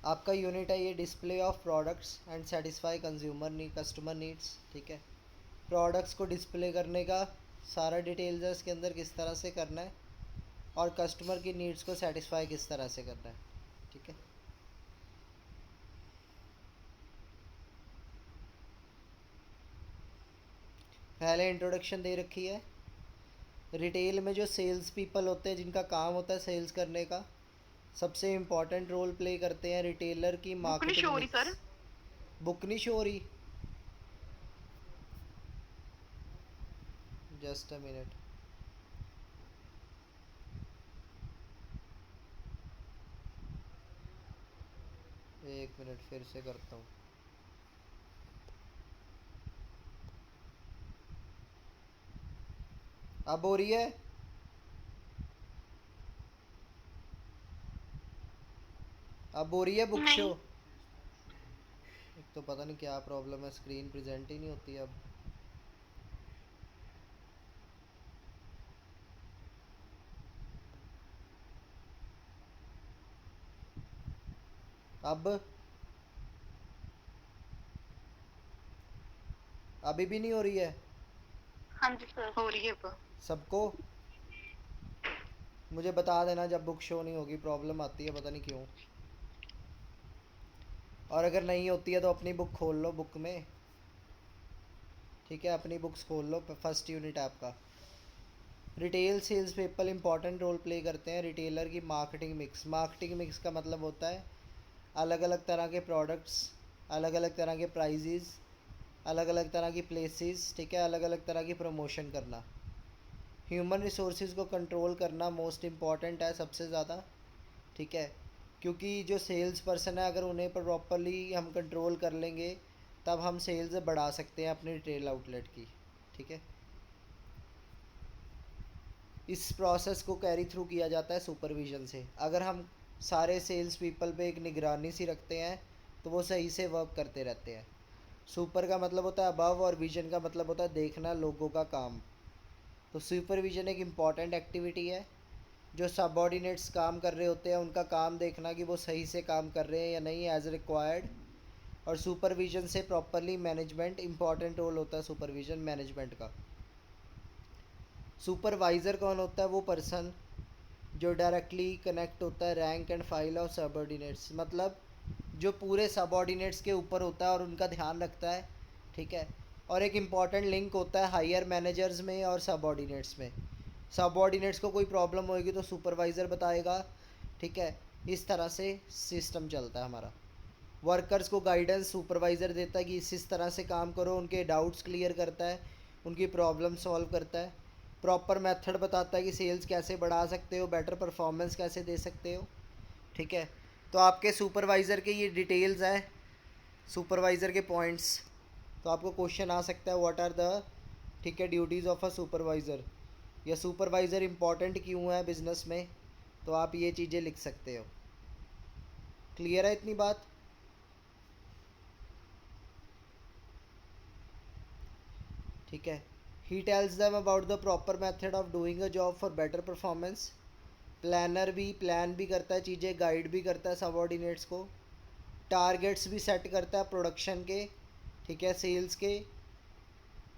आपका यूनिट है ये display of products and satisfy consumer knee customer needs, ठीक है। प्रोडक्ट्स को डिस्प्ले करने का सारा डिटेल्स है इसके अंदर, किस तरह से करना है, और कस्टमर की नीड्स को सेटिस्फाई किस तरह से करना है, ठीक है। पहले इंट्रोडक्शन दे रखी है। रिटेल में जो सेल्स पीपल होते हैं जिनका काम होता है सेल्स करने का, सबसे इम्पोर्टेंट रोल प्ले करते हैं रिटेलर की बुक नहीं शो मार्केटिंग हो रही मिक्स। सर। बुक नहीं शो हो रही, जस्ट अ मिनट। एक मिनट फिर से करता हूँ। अब हो रही है? अब हो रही है बुक शो? नहीं। एक तो पता नहीं क्या प्रॉब्लम है, स्क्रीन प्रेजेंट ही नहीं होती अब। अब अभी भी नहीं हो रही है हाँ जी सर हो रही है अब। सबको? मुझे बता देना जब बुक शो नहीं होगी, प्रॉब्लम आती है पता नहीं क्यों। और अगर नहीं होती है तो अपनी बुक खोल लो बुक में, ठीक है। अपनी बुक्स खोल लो, फर्स्ट यूनिट है आपका। Retail sales people important role play करते हैं रिटेलर की मार्केटिंग मिक्स। मार्केटिंग मिक्स का मतलब होता है अलग अलग तरह के प्रोडक्ट्स, अलग अलग तरह के प्राइजेज़, अलग अलग तरह की प्लेसेस, ठीक है, अलग अलग तरह की प्रमोशन करना। ह्यूमन रिसोर्सेज को कंट्रोल करना मोस्ट इम्पॉर्टेंट है सबसे ज़्यादा, ठीक है। क्योंकि जो सेल्स पर्सन है अगर उन्हें प्रॉपरली हम कंट्रोल कर लेंगे तब हम सेल्स बढ़ा सकते हैं अपनी रिटेल आउटलेट की, ठीक है। इस प्रोसेस को कैरी थ्रू किया जाता है सुपरविजन से। अगर हम सारे सेल्स पीपल पे एक निगरानी सी रखते हैं तो वो सही से वर्क करते रहते हैं। सुपर का मतलब होता है अबव और विजन का मतलब होता है देखना लोगों का काम। तो सुपरविजन एक इम्पॉर्टेंट एक्टिविटी है। जो सबऑर्डिनेट्स काम कर रहे होते हैं उनका काम देखना कि वो सही से काम कर रहे हैं या नहीं एज रिक्वायर्ड। और सुपरविजन से प्रॉपरली मैनेजमेंट, इंपॉर्टेंट रोल होता है सुपरविजन मैनेजमेंट का। सुपरवाइज़र कौन होता है? वो पर्सन जो डायरेक्टली कनेक्ट होता है rank and file of subordinates, मतलब जो पूरे सबऑर्डिनेट्स के ऊपर होता है और उनका ध्यान रखता है, ठीक है। और एक इम्पॉर्टेंट लिंक होता है हायर मैनेजर्स में और सबऑर्डिनेट्स में। सबऑर्डिनेट्स को कोई प्रॉब्लम होएगी तो सुपरवाइज़र बताएगा, ठीक है। इस तरह से सिस्टम चलता है हमारा। वर्कर्स को गाइडेंस सुपरवाइज़र देता है कि इस तरह से काम करो, उनके डाउट्स क्लियर करता है, उनकी प्रॉब्लम सॉल्व करता है। प्रॉपर मेथड बताता है कि सेल्स कैसे बढ़ा सकते हो, बेटर परफॉर्मेंस कैसे दे सकते हो, ठीक है। तो आपके सुपरवाइज़र के ये डिटेल्स हैं, सुपरवाइज़र के पॉइंट्स। तो आपको क्वेश्चन आ सकता है व्हाट आर द, ठीक है, ड्यूटीज़ ऑफ अ सुपरवाइज़र, या सुपरवाइज़र इम्पॉर्टेंट क्यों है बिज़नेस में। तो आप ये चीज़ें लिख सकते हो। क्लियर है इतनी बात? ठीक है। He tells them about the proper method of doing a job for better performance. Planner भी प्लान भी करता है चीज़ें, गाइड भी करता है सबऑर्डिनेट्स को। टारगेट्स भी सेट करता है प्रोडक्शन के, ठीक है, सेल्स के।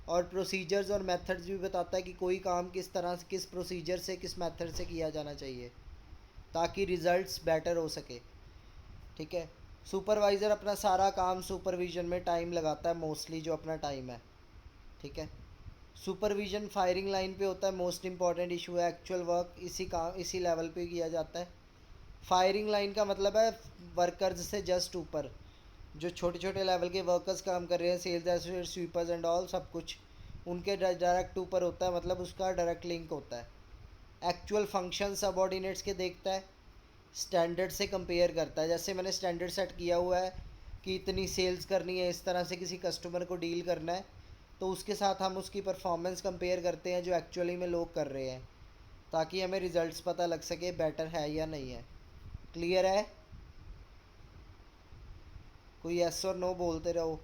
और प्रोसीजर्स और मेथड्स भी बताता है कि कोई काम किस तरह से, किस प्रोसीजर से, किस मेथड से किया जाना चाहिए ताकि रिजल्ट्स बेटर हो सके, ठीक है। सुपरवाइज़र अपना सारा काम सुपरविजन में टाइम लगाता है, मोस्टली जो अपना टाइम है, ठीक है। सुपरविजन फायरिंग लाइन पे होता है, मोस्ट इंपॉर्टेंट इशू है। एक्चुअल वर्क इसी काम इसी लेवल पे किया जाता है। फायरिंग लाइन का मतलब है वर्कर्स से जस्ट ऊपर जो छोटे छोटे लेवल के वर्कर्स काम कर रहे हैं, sales associate, sweepers and all, सब कुछ उनके डायरेक्ट ऊपर होता है, मतलब उसका डायरेक्ट लिंक होता है। एक्चुअल फंक्शन सबऑर्डिनेट्स के देखता है, स्टैंडर्ड से कंपेयर करता है। जैसे मैंने स्टैंडर्ड सेट किया हुआ है कि इतनी सेल्स करनी है, इस तरह से किसी कस्टमर को डील करना है, तो उसके साथ हम उसकी परफॉर्मेंस कंपेयर करते हैं जो एक्चुअली में लोग कर रहे हैं, ताकि हमें रिजल्ट्स पता लग सके बेटर है या नहीं है। क्लियर है? कोई यस और नो बोलते रहो।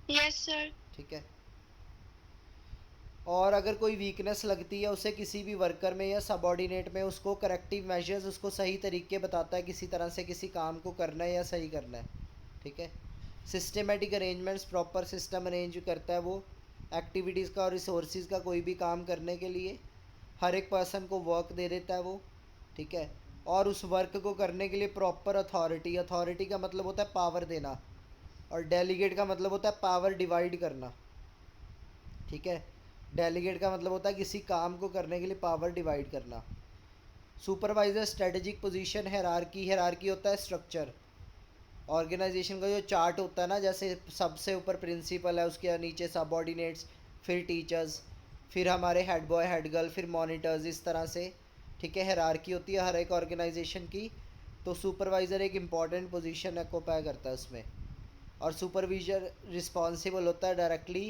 Yes sir. ठीक है। और अगर कोई वीकनेस लगती है उसे किसी भी वर्कर में या सबॉर्डिनेट में, उसको करेक्टिव मेजर्स, उसको सही तरीके बताता है किसी तरह से किसी काम को करना है या सही करना है। ठीक है। Systematic arrangements, proper system arrange करता है वो एक्टिविटीज़ का और रिसोर्सेज का कोई भी काम करने के लिए। हर एक पर्सन को वर्क दे देता है वो। ठीक है। और उस वर्क को करने के लिए प्रॉपर अथॉरिटी, अथॉरिटी का मतलब होता है पावर देना, और डेलीगेट का मतलब होता है पावर डिवाइड करना। ठीक है। डेलीगेट का मतलब होता है किसी काम को करने के लिए पावर डिवाइड करना। Supervisor strategic position, hierarchy, hierarchy होता है स्ट्रक्चर, ऑर्गेनाइजेशन का जो चार्ट होता है ना, जैसे सबसे ऊपर प्रिंसिपल है, उसके नीचे सबऑर्डिनेट्स, फिर टीचर्स, फिर हमारे हेड बॉय हेड गर्ल, फिर मॉनिटर्स, इस तरह से। ठीक है। हायरार्की होती है हर एक ऑर्गेनाइजेशन की। तो सुपरवाइज़र एक इम्पॉर्टेंट पोजीशन ऑक्यूपाई करता है उसमें। और सुपरविजर रिस्पॉन्सिबल होता है डायरेक्टली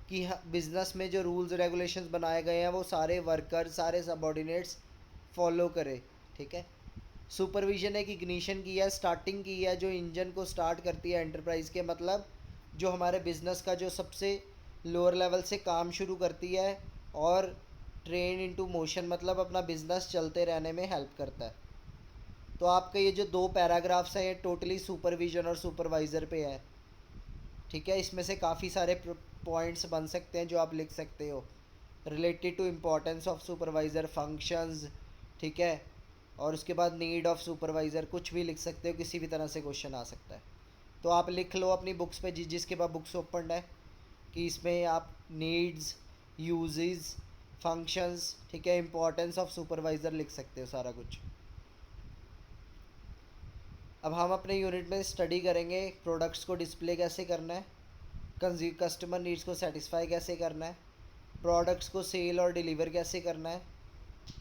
कि बिज़नेस में जो रूल्स रेगुलेशंस बनाए गए हैं वो सारे वर्कर, सारे सबॉर्डिनेट्स फॉलो करें। ठीक है। सुपरविजन एक इग्निशन की है, स्टार्टिंग की है, जो इंजन को स्टार्ट करती है एंटरप्राइज़ के, मतलब जो हमारे बिज़नेस का जो सबसे लोअर लेवल से काम शुरू करती है और ट्रेन इनटू मोशन, मतलब अपना बिज़नेस चलते रहने में हेल्प करता है। तो आपके ये जो दो पैराग्राफ्स हैं ये टोटली सुपरविजन और सुपरवाइज़र पे है। ठीक है। इसमें से काफ़ी सारे पॉइंट्स बन सकते हैं जो आप लिख सकते हो related to importance of supervisor, functions. ठीक है। और उसके बाद नीड ऑफ सुपरवाइज़र, कुछ भी लिख सकते हो, किसी भी तरह से क्वेश्चन आ सकता है। तो आप लिख लो अपनी बुक्स पे, जिसके पास बुक्स ओपन है, कि इसमें आप नीड्स, यूजेस, फंक्शंस, ठीक है, इम्पोर्टेंस ऑफ सुपरवाइज़र लिख सकते हो सारा कुछ। अब हम अपने यूनिट में स्टडी करेंगे प्रोडक्ट्स को डिस्प्ले कैसे करना है, कस्टमर नीड्स को सेटिस्फाई कैसे करना है, प्रोडक्ट्स को सेल और डिलीवर कैसे करना है,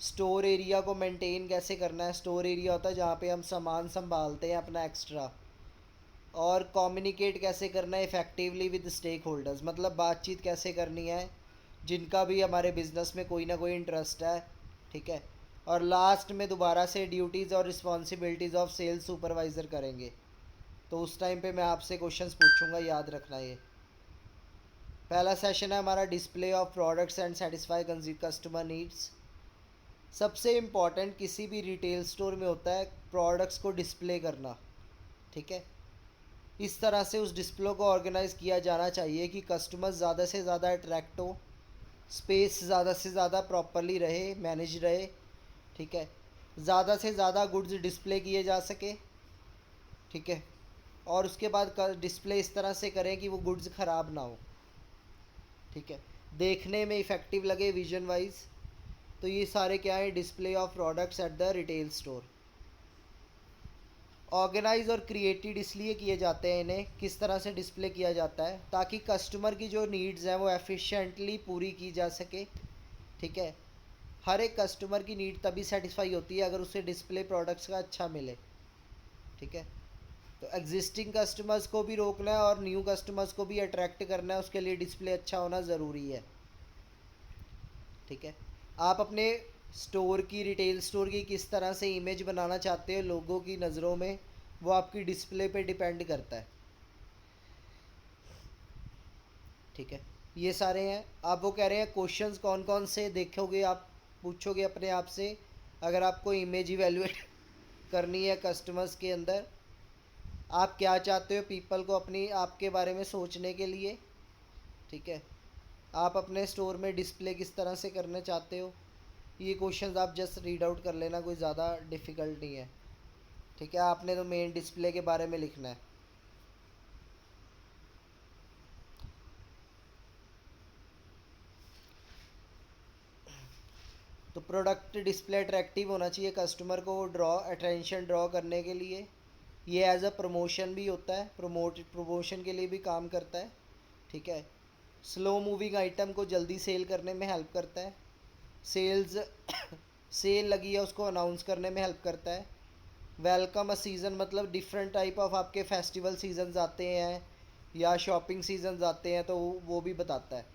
स्टोर एरिया को मेंटेन कैसे करना है। स्टोर एरिया होता है जहाँ पे हम सामान संभालते हैं अपना एक्स्ट्रा। और कम्युनिकेट कैसे करना है इफ़ेक्टिवली विद स्टेक होल्डर्स, मतलब बातचीत कैसे करनी है जिनका भी हमारे बिज़नेस में कोई ना कोई इंटरेस्ट है। ठीक है। और लास्ट में दोबारा से ड्यूटीज़ और रिस्पॉन्सिबिलिटीज़ ऑफ सेल्स सुपरवाइज़र करेंगे। तो उस टाइम पे मैं आपसे क्वेश्चंस पूछूंगा, याद रखना। ये पहला सेशन है हमारा display of products and satisfy customer needs. सबसे इम्पॉर्टेंट किसी भी रिटेल स्टोर में होता है प्रोडक्ट्स को डिस्प्ले करना। ठीक है। इस तरह से उस डिस्प्ले को ऑर्गेनाइज़ किया जाना चाहिए कि कस्टमर ज़्यादा से ज़्यादा अट्रैक्ट हो, स्पेस ज़्यादा से ज़्यादा प्रॉपरली रहे, मैनेज रहे। ठीक है। ज़्यादा से ज़्यादा गुड्स डिस्प्ले किए जा सके। ठीक है। और उसके बाद डिस्प्ले इस तरह से करें कि वो गुड्स ख़राब ना हो। ठीक है। देखने में इफ़ेक्टिव लगे विजन वाइज। तो ये सारे क्या है, display of products at the retail store. Organise और क्रिएटेड इसलिए किए जाते हैं, इन्हें किस तरह से डिस्प्ले किया जाता है ताकि कस्टमर की जो नीड्स हैं वो एफिशिएंटली पूरी की जा सके। ठीक है। हर एक कस्टमर की नीड तभी सेटिस्फाई होती है अगर उसे डिस्प्ले प्रोडक्ट्स का अच्छा मिले। ठीक है। तो एग्जिस्टिंग कस्टमर्स को भी रोकना है और न्यू कस्टमर्स को भी अट्रैक्ट करना है, उसके लिए डिस्प्ले अच्छा होना ज़रूरी है। ठीक है। आप अपने स्टोर की, रिटेल स्टोर की किस तरह से इमेज बनाना चाहते हो लोगों की नज़रों में, वो आपकी डिस्प्ले पे डिपेंड करता है। ठीक है। ये सारे हैं। आप वो कह रहे हैं क्वेश्चंस कौन कौन से देखोगे आप, पूछोगे अपने आप से अगर आपको इमेज इवेलुएट करनी है कस्टमर्स के अंदर। आप क्या चाहते हो पीपल को अपनी आपके बारे में सोचने के लिए। ठीक है। आप अपने स्टोर में डिस्प्ले किस तरह से करना चाहते हो, ये क्वेश्चंस आप जस्ट रीड आउट कर लेना, कोई ज़्यादा डिफ़िकल्ट नहीं है। ठीक है। आपने तो मेन डिस्प्ले के बारे में लिखना है। तो प्रोडक्ट डिस्प्ले अट्रैक्टिव होना चाहिए कस्टमर को अटेंशन ड्रॉ करने के लिए। ये एज अ प्रमोशन भी होता है, प्रमोशन के लिए भी काम करता है। ठीक है। स्लो मूविंग आइटम को जल्दी सेल करने में हेल्प करता है। सेल्स सेल लगी है उसको अनाउंस करने में हेल्प करता है। वेलकम अ सीज़न, मतलब डिफरेंट टाइप ऑफ आपके फेस्टिवल सीजन्स आते हैं या शॉपिंग सीजन्स आते हैं तो वो भी बताता है।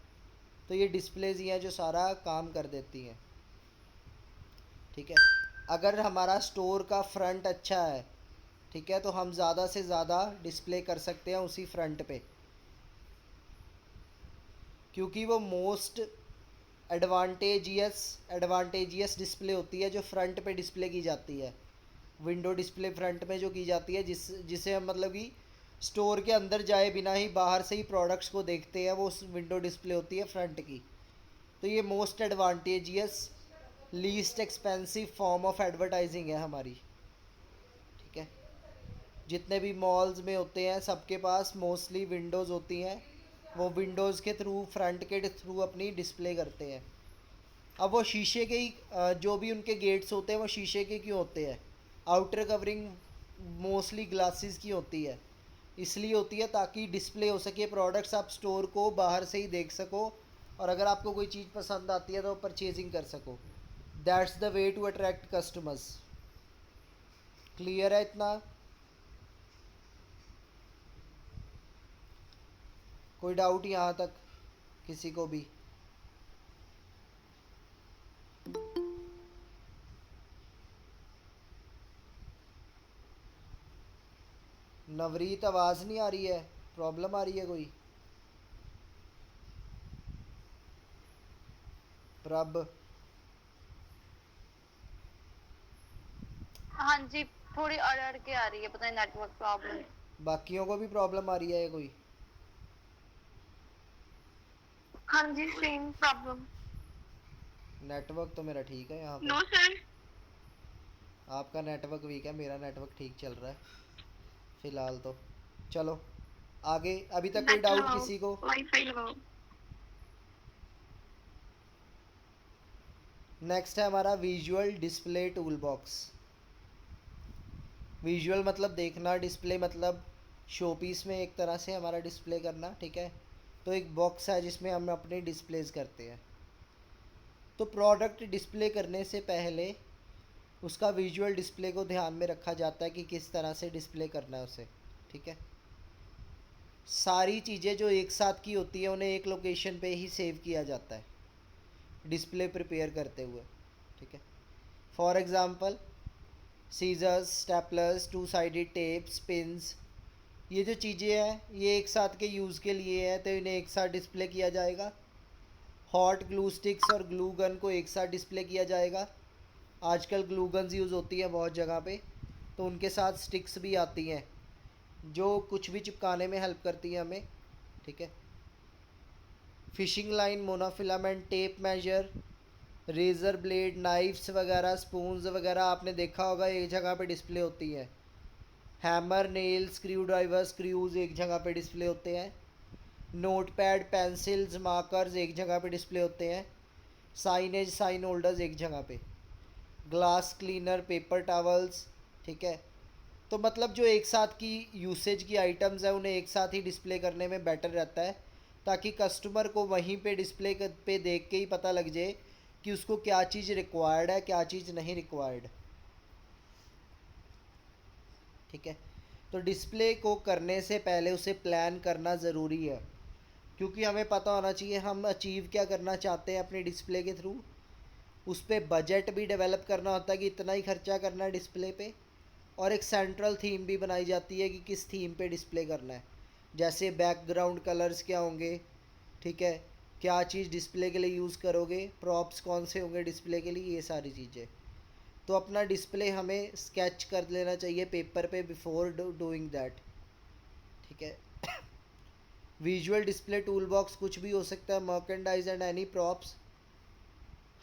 तो ये डिस्प्लेज ही हैं जो सारा काम कर देती हैं। ठीक है। अगर हमारा स्टोर का फ्रंट अच्छा है, ठीक है, तो हम ज़्यादा से ज़्यादा डिस्प्ले कर सकते हैं उसी फ्रंट पे, क्योंकि वो मोस्ट एडवांटेजियस डिस्प्ले होती है जो फ्रंट पे डिस्प्ले की जाती है, विंडो डिस्प्ले फ्रंट में जो की जाती है, जिसे हम मतलब कि स्टोर के अंदर जाए बिना ही बाहर से ही प्रोडक्ट्स को देखते हैं, वो विंडो डिस्प्ले होती है फ्रंट की। तो ये most advantageous least expensive form of advertising है हमारी। ठीक है, जितने भी मॉल्स में होते हैं सबके पास मोस्टली विंडोज़ होती हैं, वो विंडोज़ के थ्रू, फ्रंट के थ्रू अपनी डिस्प्ले करते हैं। अब वो शीशे के ही जो भी उनके गेट्स होते हैं वो शीशे के क्यों होते हैं? आउटर कवरिंग मोस्टली ग्लासेस की होती है, इसलिए होती है ताकि डिस्प्ले हो सके प्रोडक्ट्स, आप स्टोर को बाहर से ही देख सको, और अगर आपको कोई चीज़ पसंद आती है तो परचेजिंग कर सको। That's the way to attract customers. Clear है इतना? कोई डाउट यहाँ तक किसी को भी? नवरीत आवाज़ नहीं आ रही है, प्रॉब्लम आ रही है कोई? प्रभ? हाँ जी, थोड़ी अड़ अड़ के आ रही है, पता नहीं नेटवर्क प्रॉब्लम। बाकियों को भी प्रॉब्लम आ रही है कोई? हाँ जी, सेम प्रॉब्लम। नेटवर्क तो मेरा ठीक है यहाँ पे। No sir. आपका नेटवर्क वीक है, मेरा नेटवर्क ठीक चल रहा है फ़िलहाल तो। चलो आगे, अभी तक कोई नेट डाउट लगाओ, किसी को? वाईफाई लगाओ। नेक्स्ट है हमारा visual display tool box. Visual मतलब देखना, डिस्प्ले मतलब शोपीस में एक तरह से हमारा डिस्प्ले करना। ठीक है, तो एक बॉक्स है जिसमें हम अपने डिस्प्लेज करते हैं। तो प्रोडक्ट डिस्प्ले करने से पहले उसका विजुअल डिस्प्ले को ध्यान में रखा जाता है कि किस तरह से डिस्प्ले करना है उसे। ठीक है, सारी चीज़ें जो एक साथ की होती है उन्हें एक लोकेशन पे ही सेव किया जाता है डिस्प्ले प्रिपेयर करते हुए। ठीक है, for example scissors, staplers, two sided tapes, pins, ये जो चीज़ें हैं ये एक साथ के यूज़ के लिए हैं, तो इन्हें एक साथ डिस्प्ले किया जाएगा। हॉट ग्लू स्टिक्स और ग्लू गन को एक साथ डिस्प्ले किया जाएगा। आजकल ग्लू गन्स यूज़ होती है बहुत जगह पे, तो उनके साथ स्टिक्स भी आती हैं जो कुछ भी चिपकाने में हेल्प करती है हमें। ठीक है, fishing line, monofilament tape measure, razor blade, knifes वगैरह, स्पून्स वगैरह आपने देखा होगा एक जगह पे डिस्प्ले होती है। Hammer, nail, screwdriver, screws एक जगह पे डिस्प्ले होते हैं। नोट पैड, पेंसिल्स, मार्कर्स एक जगह पे डिस्प्ले होते हैं। साइनेज, साइन होल्डर्स एक जगह पे। Glass cleaner, paper towels. ठीक है, तो मतलब जो एक साथ की यूसेज की आइटम्स है उन्हें एक साथ ही डिस्प्ले करने में बेटर रहता है, ताकि कस्टमर को वहीं पे डिस्प्ले पे देख के ही पता लग जाए कि उसको क्या चीज़ रिक्वायर्ड है, क्या चीज़ नहीं रिक्वायर्ड। ठीक है, तो डिस्प्ले को करने से पहले उसे प्लान करना ज़रूरी है, क्योंकि हमें पता होना चाहिए हम अचीव क्या करना चाहते हैं अपने डिस्प्ले के थ्रू। उस पर बजट भी डेवलप करना होता है कि इतना ही खर्चा करना है डिस्प्ले पे, और एक सेंट्रल थीम भी बनाई जाती है कि किस थीम पे डिस्प्ले करना है, जैसे बैकग्राउंड कलर्स क्या होंगे। ठीक है, क्या चीज़ डिस्प्ले के लिए यूज़ करोगे, प्रॉप्स कौन से होंगे डिस्प्ले के लिए, ये सारी चीज़ें। तो अपना डिस्प्ले हमें स्केच कर लेना चाहिए पेपर पे बिफोर डूइंग दैट। ठीक है, विजुअल डिस्प्ले टूल बॉक्स कुछ भी हो सकता है, मर्केंडाइज एंड एनी प्रॉप्स,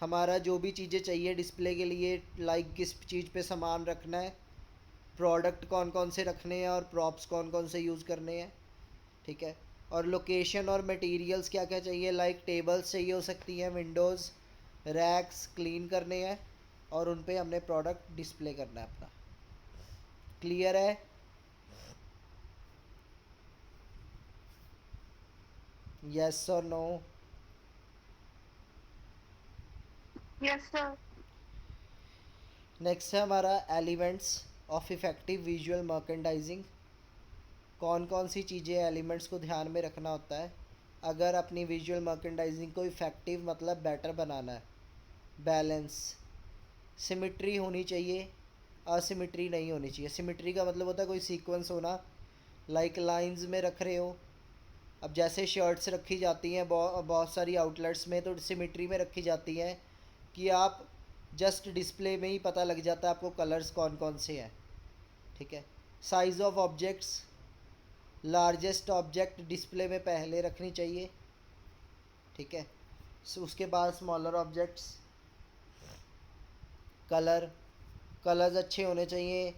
हमारा जो भी चीज़ें चाहिए डिस्प्ले के लिए, लाइक किस चीज़ पे सामान रखना है, प्रोडक्ट कौन कौन से रखने हैं, और प्रॉप्स कौन कौन से यूज़ करने हैं। ठीक है, और लोकेशन और मटेरियल्स क्या क्या चाहिए, लाइक टेबल्स चाहिए हो सकती हैं, विंडोज़, रैक्स क्लीन करने हैं, और उन पे हमने प्रोडक्ट डिस्प्ले करना है अपना। क्लियर है? यस और नो? Yes sir. नेक्स्ट है हमारा elements of effective visual merchandising. कौन कौन सी चीज़ें, एलिमेंट्स को ध्यान में रखना होता है अगर अपनी विजुअल मर्केंडाइजिंग को इफ़ेक्टिव मतलब बेटर बनाना है। बैलेंस, सिमिट्री होनी चाहिए, असिमिट्री नहीं होनी चाहिए। सिमिट्री का मतलब होता है कोई सीक्वेंस होना, लाइक लाइंस में रख रहे हो, अब जैसे शर्ट्स रखी जाती हैं बहुत सारी आउटलेट्स में, तो सिमिट्री में रखी जाती हैं कि आप जस्ट डिस्प्ले में ही पता लग जाता है आपको कलर्स कौन कौन से हैं। ठीक है। Size of objects, largest object display में पहले रखनी चाहिए। ठीक है। उसके बाद स्मॉलर ऑब्जेक्ट्स। कलर्स अच्छे होने चाहिए,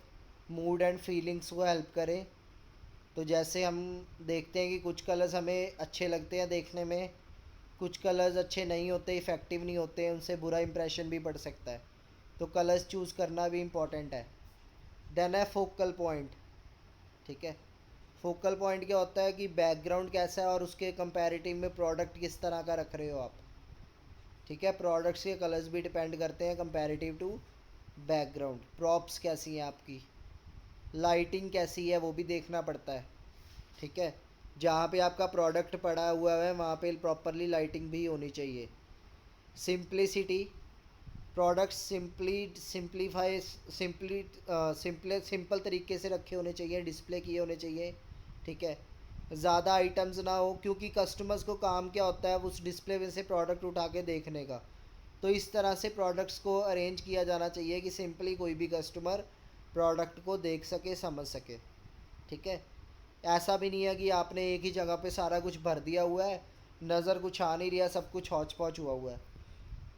मूड एंड फीलिंग्स को हेल्प करें। तो जैसे हम देखते हैं कि कुछ कलर्स हमें अच्छे लगते हैं देखने में, कुछ कलर्स अच्छे नहीं होते, इफ़ेक्टिव नहीं होते, उनसे बुरा इंप्रेशन भी पड़ सकता है। तो कलर्स चूज़ करना भी इम्पॉर्टेंट है। देन है फोकल पॉइंट। ठीक है। फोकल पॉइंट क्या होता है कि बैकग्राउंड कैसा है और उसके कंपैरेटिव में प्रोडक्ट किस तरह का रख रहे हो आप। ठीक है। प्रोडक्ट्स के कलर्स भी डिपेंड करते हैं कंपैरेटिव टू बैकग्राउंड। प्रॉप्स कैसी हैं आपकी, लाइटिंग कैसी है वो भी देखना पड़ता है। ठीक है। जहाँ पे आपका प्रोडक्ट पड़ा हुआ है वहाँ पे प्रॉपरली लाइटिंग भी होनी चाहिए। सिंप्लिसिटी, प्रोडक्ट्स सिंपल तरीके से रखे होने चाहिए, डिस्प्ले किए होने चाहिए। ठीक है। ज़्यादा आइटम्स ना हो, क्योंकि कस्टमर्स को काम क्या होता है उस डिस्प्ले में से प्रोडक्ट उठा के देखने का। तो इस तरह से प्रोडक्ट्स को अरेंज किया जाना चाहिए कि सिंपली कोई भी कस्टमर प्रोडक्ट को देख सके, समझ सके। ठीक है। ऐसा भी नहीं है कि आपने एक ही जगह पे सारा कुछ भर दिया हुआ है, नज़र कुछ आ नहीं रहा, सब कुछ हौच पौच हुआ हुआ है।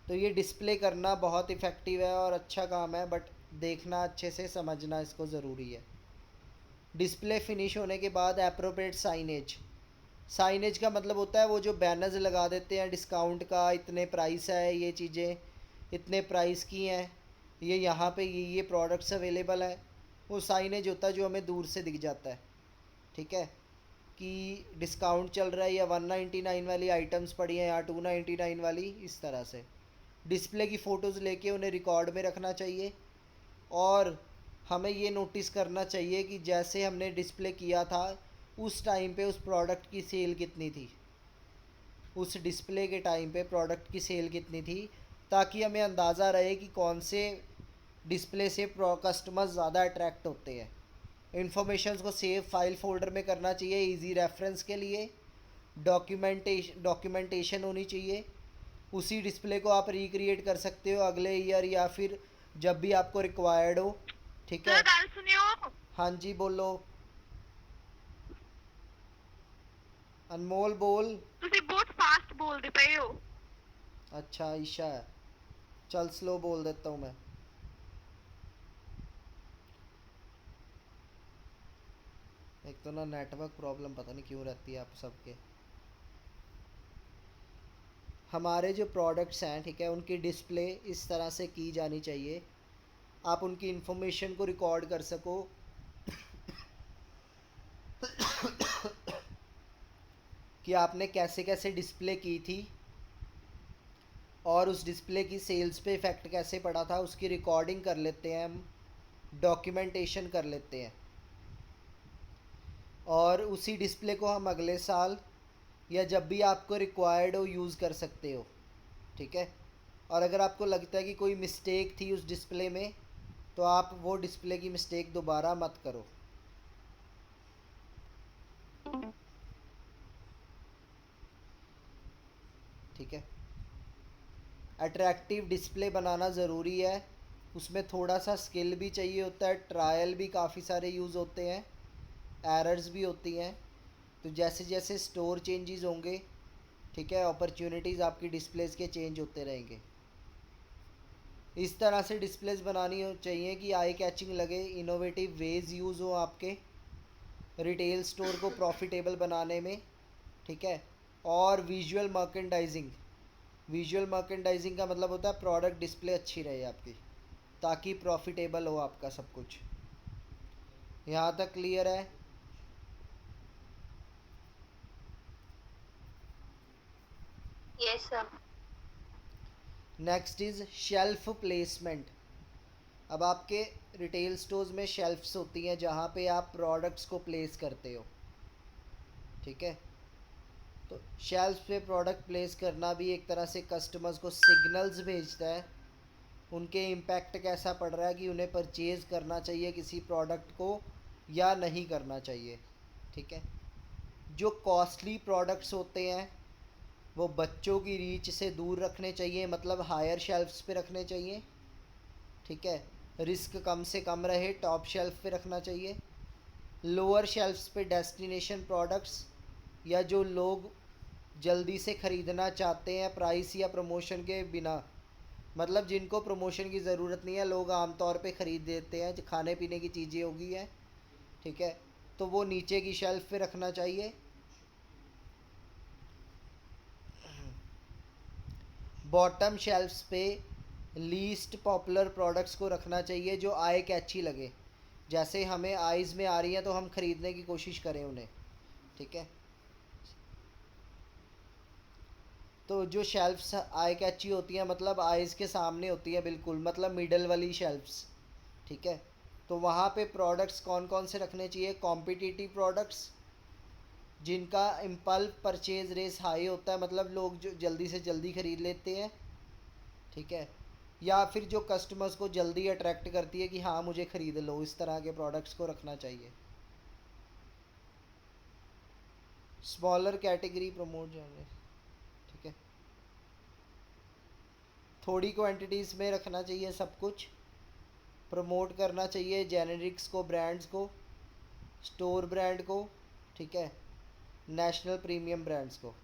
तो ये डिस्प्ले करना बहुत इफ़ेक्टिव है और अच्छा काम है, बट देखना अच्छे से, समझना इसको ज़रूरी है। डिस्प्ले फिनिश होने के बाद एप्रोप्रिएट साइनेज। साइनेज का मतलब होता है वो जो बैनर्स लगा देते हैं डिस्काउंट का, इतने प्राइस है, ये चीज़ें इतने प्राइस की हैं, ये यहाँ पे ये प्रोडक्ट्स अवेलेबल है। वो साइनेज होता है जो हमें दूर से दिख जाता है। ठीक है। कि डिस्काउंट चल रहा है या 199 वाली आइटम्स पड़ी हैं या 299 वाली, इस तरह से। डिस्प्ले की फ़ोटोज़ लेके उन्हें रिकॉर्ड में रखना चाहिए। और हमें ये नोटिस करना चाहिए कि जैसे हमने डिस्प्ले किया था उस टाइम पे उस प्रोडक्ट की सेल कितनी थी, उस डिस्प्ले के टाइम पे प्रोडक्ट की सेल कितनी थी, ताकि हमें अंदाज़ा रहे कि कौन से डिस्प्ले से कस्टमर्स ज़्यादा अट्रैक्ट होते हैं। इन्फॉर्मेशन को सेव फाइल फोल्डर में करना चाहिए इजी रेफरेंस के लिए। डॉक्यूमेंटेशन होनी चाहिए। उसी डिस्प्ले को आप रिक्रिएट कर सकते हो अगले ईयर या फिर जब भी आपको रिक्वायर्ड हो। ठीक है। सर गल सुनियो, हाँ जी बोलो। अनमोल बोल। ਤੁਸੀਂ ਬਹੁਤ ਫਾਸਟ ਬੋਲਦੇ ਪਏ ਹੋ। अच्छा ईशा है, चल स्लो बोल देता हूँ मैं। एक तो ना नेटवर्क प्रॉब्लम पता नहीं क्यों रहती है आप सबके। हमारे जो प्रोडक्ट्स हैं, ठीक है, उनकी डिस्प्ले इस तरह से की जानी चाहिए, आप उनकी इन्फॉर्मेशन को रिकॉर्ड कर सको कि आपने कैसे कैसे डिस्प्ले की थी और उस डिस्प्ले की सेल्स पे इफ़ेक्ट कैसे पड़ा था, उसकी रिकॉर्डिंग कर लेते हैं हम, डॉक्यूमेंटेशन कर लेते हैं। और उसी डिस्प्ले को हम अगले साल या जब भी आपको रिक्वायर्ड हो यूज़ कर सकते हो। ठीक है। और अगर आपको लगता है कि कोई मिस्टेक थी उस डिस्प्ले में, तो आप वो डिस्प्ले की मिस्टेक दोबारा मत करो। ठीक है। अट्रैक्टिव डिस्प्ले बनाना ज़रूरी है, उसमें थोड़ा सा स्किल भी चाहिए होता है, ट्रायल भी काफ़ी सारे यूज़ होते हैं, एरर्स भी होती हैं। तो जैसे जैसे स्टोर चेंजेस होंगे, ठीक है, अपॉर्चुनिटीज़ आपकी डिस्प्लेस के चेंज होते रहेंगे। इस तरह से डिस्प्लेस बनानी हो चाहिए कि आई कैचिंग लगे, इनोवेटिव वेज यूज़ हो आपके रिटेल स्टोर को प्रॉफिटेबल बनाने में। ठीक है। और विजुअल मर्केंडाइजिंग का मतलब होता है प्रोडक्ट डिस्प्ले अच्छी रहे आपकी, ताकि प्रॉफिटेबल हो आपका सब कुछ। यहाँ तक क्लियर है? Yes sir. Next is shelf placement. अब आपके रिटेल स्टोर्स में शेल्फ्स होती हैं जहाँ पे आप प्रोडक्ट्स को प्लेस करते हो। ठीक है। तो शेल्फ पे प्रोडक्ट प्लेस करना भी एक तरह से कस्टमर्स को सिग्नल्स भेजता है, उनके इम्पैक्ट कैसा पड़ रहा है कि उन्हें परचेज़ करना चाहिए किसी प्रोडक्ट को या नहीं करना चाहिए। ठीक है। जो कॉस्टली प्रोडक्ट्स होते हैं वो बच्चों की रीच से दूर रखने चाहिए, मतलब हायर शेल्फ्स पे रखने चाहिए। ठीक है, रिस्क कम से कम रहे, टॉप शेल्फ पे रखना चाहिए। लोअर शेल्फ्स पे डेस्टिनेशन प्रोडक्ट्स या जो लोग जल्दी से ख़रीदना चाहते हैं प्राइस या प्रमोशन के बिना, मतलब जिनको प्रमोशन की ज़रूरत नहीं है, लोग आमतौर पे ख़रीद देते हैं, जो खाने पीने की चीज़ें होगी हैं, ठीक है, तो वो नीचे की शेल्फ पे रखना चाहिए। बॉटम शेल्फ्स पे लीस्ट पॉपुलर प्रोडक्ट्स को रखना चाहिए जो आई कैची लगे, जैसे हमें आइज़ में आ रही हैं तो हम ख़रीदने की कोशिश करें उन्हें। ठीक है, तो जो शेल्फ्स आई कैची होती हैं मतलब आइज़ के सामने होती है बिल्कुल, मतलब मिडल वाली शेल्फ्स। ठीक है, तो वहाँ पे प्रोडक्ट्स कौन कौन से रखने चाहिए? कॉम्पिटिटिव प्रोडक्ट्स जिनका इम्पल्स परचेज रेस हाई होता है, मतलब लोग जो जल्दी से जल्दी ख़रीद लेते हैं। ठीक है, या फिर जो कस्टमर्स को जल्दी अट्रैक्ट करती है कि हाँ मुझे ख़रीद लो, इस तरह के प्रोडक्ट्स को रखना चाहिए। स्मॉलर कैटेगरी प्रमोट जाने, ठीक है, थोड़ी क्वांटिटीज़ में रखना चाहिए सब कुछ। प्रमोट करना चाहिए जेनेरिक्स को, ब्रांड्स को, स्टोर ब्रांड को, ठीक है, नेशनल प्रीमियम ब्रांड्स को।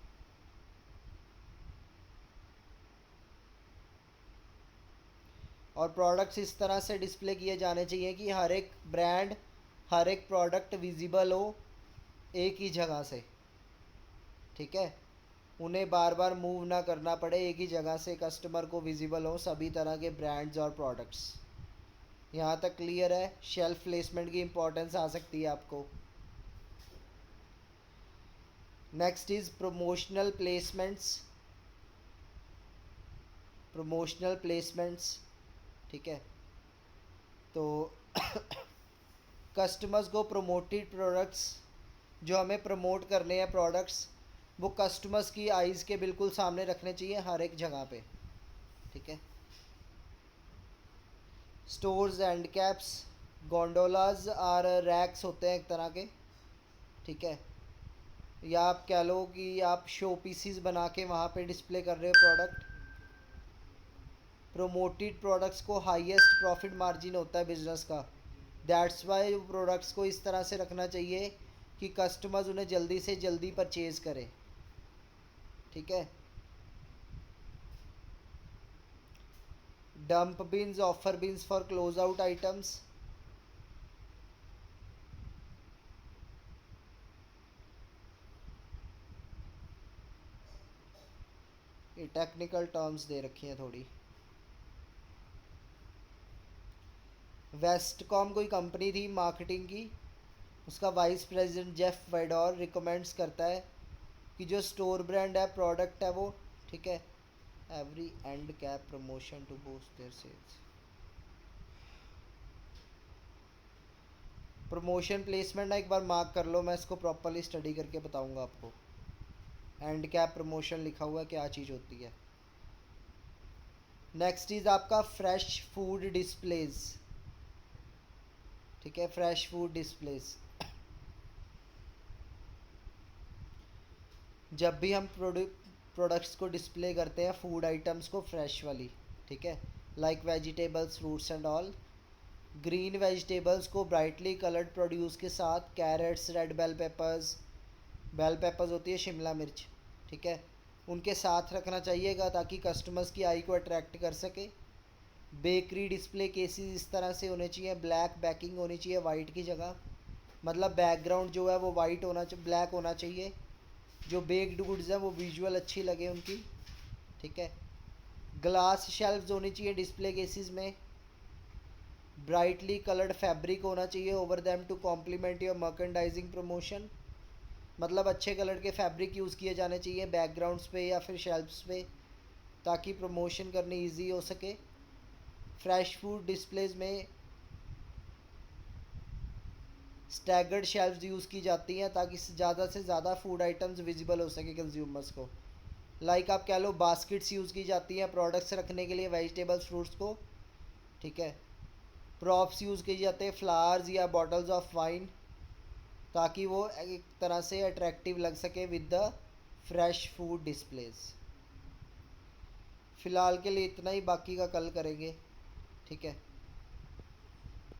और प्रोडक्ट्स इस तरह से डिस्प्ले किए जाने चाहिए कि हर एक ब्रांड, हर एक प्रोडक्ट विजिबल हो एक ही जगह से। ठीक है, उन्हें बार बार मूव ना करना पड़े, एक ही जगह से कस्टमर को विजिबल हो सभी तरह के ब्रांड्स और प्रोडक्ट्स। यहाँ तक क्लियर है? शेल्फ प्लेसमेंट की इम्पोर्टेंस आ सकती है आपको। Next is promotional placements. Promotional placements, ठीक है, तो कस्टमर्स को प्रमोटेड प्रोडक्ट्स, जो हमें प्रमोट करने हैं प्रोडक्ट्स, वो कस्टमर्स की आइज़ के बिल्कुल सामने रखने चाहिए हर एक जगह पे। ठीक है, स्टोर्स एंड कैप्स, गोंडोलाज और रैक्स होते हैं एक तरह के। ठीक है, या आप कह लो कि आप शो पीसीज बना के वहाँ पे डिस्प्ले कर रहे हो प्रोडक्ट। प्रोमोटेड प्रोडक्ट्स को हाईएस्ट प्रॉफिट मार्जिन होता है बिजनेस का, दैट्स वाई प्रोडक्ट्स को इस तरह से रखना चाहिए कि कस्टमर्स उन्हें जल्दी से जल्दी परचेज़ करें। ठीक है, dump beans, offer beans for close out items. ये टेक्निकल टर्म्स दे रखी हैं थोड़ी। वेस्टकॉम कोई कंपनी थी मार्केटिंग की, उसका वाइस प्रेसिडेंट जेफ वेडोर रिकमेंड्स करता है कि जो स्टोर ब्रांड है, प्रोडक्ट है वो, ठीक है, every end cap promotion to boost their sales. Promotion placement ना एक बार मार्क कर लो, मैं इसको प्रॉपरली स्टडी करके बताऊंगा आपको। एंड कैप प्रमोशन लिखा हुआ है क्या चीज़ होती है। नेक्स्ट इज़ आपका फ्रेश फूड डिस्प्लेज। ठीक है, फ्रेश फूड डिस्प्लेज, जब भी हम प्रोडक्ट्स को डिस्प्ले करते हैं, फूड आइटम्स को फ्रेश वाली, ठीक है, like vegetables, fruits and all. Green vegetables को ब्राइटली कलर्ड प्रोड्यूस के साथ, कैरेट्स, रेड बेल पेपर्स होती है शिमला मिर्च, ठीक है, उनके साथ रखना चाहिएगा ताकि कस्टमर्स की आई को अट्रैक्ट कर सके। बेकरी डिस्प्ले केसेस इस तरह से होने चाहिए, ब्लैक बैकिंग होनी चाहिए वाइट की जगह, मतलब बैकग्राउंड जो है वो वाइट होना चाहिए, ब्लैक होना चाहिए, जो बेक्ड गुड्स हैं वो विजुअल अच्छी लगे उनकी। ठीक है, ग्लास शेल्फ्स होनी चाहिए डिस्प्ले केसेस में, ब्राइटली कलर्ड फैब्रिक होना चाहिए over them to complement your merchandising promotion, मतलब अच्छे कलर के फैब्रिक यूज़ किए जाने चाहिए बैकग्राउंड्स पे या फिर शेल्फ्स पे ताकि प्रमोशन करनी इजी हो सके। फ्रेश फूड डिस्प्लेज में स्टैगर्ड शेल्फ्स यूज़ की जाती हैं ताकि ज़्यादा से ज़्यादा फूड आइटम्स विजिबल हो सके कंज्यूमर्स को। लाइक आप कह लो बास्केट्स यूज़ की जाती हैं प्रोडक्ट्स रखने के लिए, वेजिटेबल्स, फ्रूट्स को। ठीक है, प्रॉप्स यूज़ किए जाते हैं, फ्लावर्स या बॉटल्स ऑफ वाइन। ताकि वो एक तरह से अट्रैक्टिव लग सके with the fresh food displace. फ़िलहाल के लिए इतना ही, बाकी का कल करेंगे। ठीक है।